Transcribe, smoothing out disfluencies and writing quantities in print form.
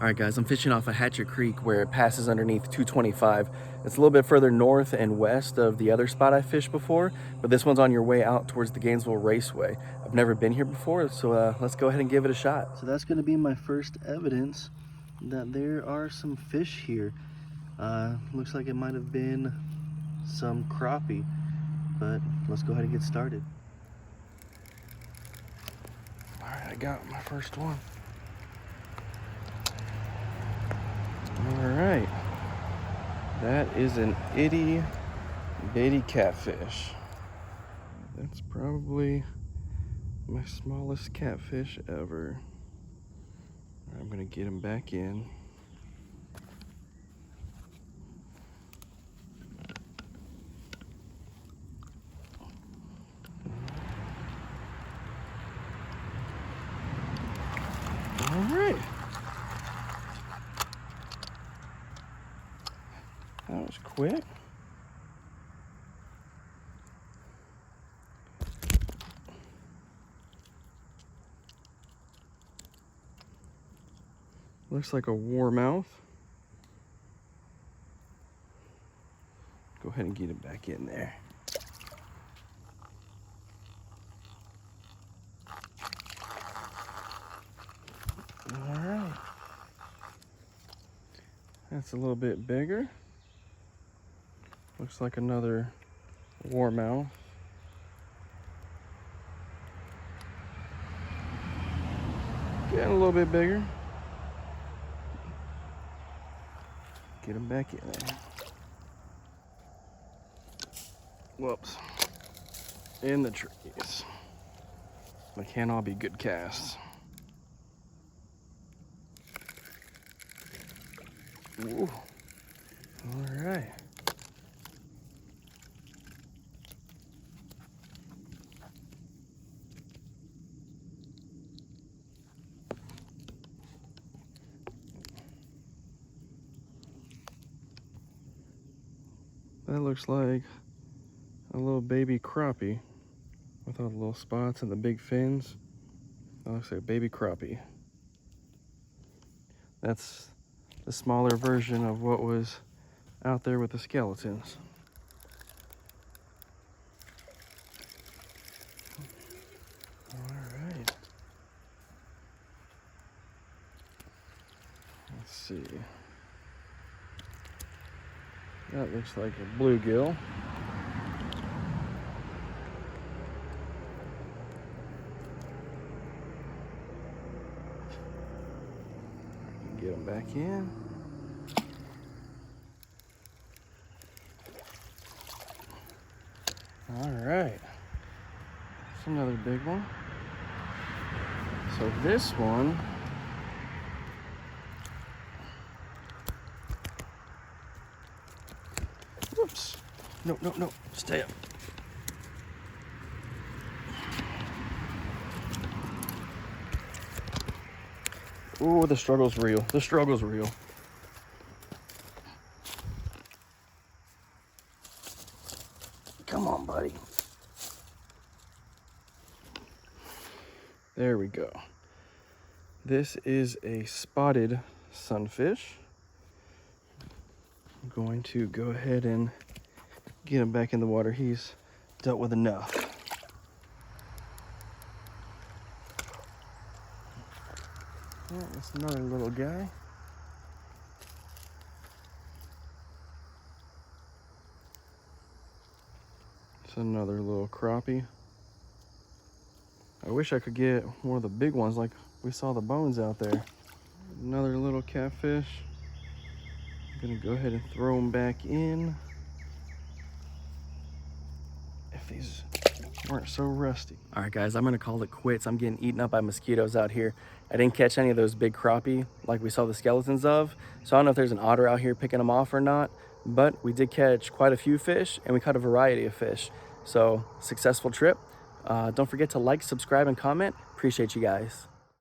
All right, guys, I'm fishing off of Hatchet Creek where it passes underneath 225. It's a little bit further north and west of the other spot I fished before, but this one's on your way out towards the Gainesville Raceway. I've never been here before, so let's go ahead and give it a shot. So that's gonna be my first evidence that there are some fish here. Looks like it might have been some crappie, but let's go ahead and get started. All right, I got my first one. All right, that is an itty bitty catfish. That's probably my smallest catfish ever. All right, I'm gonna get him back in. All right. That was quick. Looks like a warmouth. Go ahead and get it back in there. All right. That's a little bit bigger. Looks like another warmouth. Getting a little bit bigger. Get him back in there. Whoops. In the trees. They can't all be good casts. Ooh. All right. That looks like a little baby crappie with all the little spots and the big fins. That looks like a baby crappie. That's the smaller version of what was out there with the skeletons. All right. Let's see. That looks like a bluegill. Get them back in. All right. That's another big one. So this one whoops. No, no, no. Stay up. Ooh, the struggle's real. The struggle's real. Come on, buddy. There we go. This is a spotted sunfish. I'm going to go ahead and get him back in the water. He's dealt with enough. Yeah, that's another little guy. It's another little crappie. I wish I could get one of the big ones like we saw the bones out there. Another little catfish. I'm gonna go ahead and throw them back in. If these weren't so rusty. All right, guys, I'm gonna call it quits. I'm getting eaten up by mosquitoes out here. I didn't catch any of those big crappie like we saw the skeletons of. So I don't know if there's an otter out here picking them off or not, but we did catch quite a few fish and we caught a variety of fish. So successful trip. Don't forget to like, subscribe, and comment. Appreciate you guys.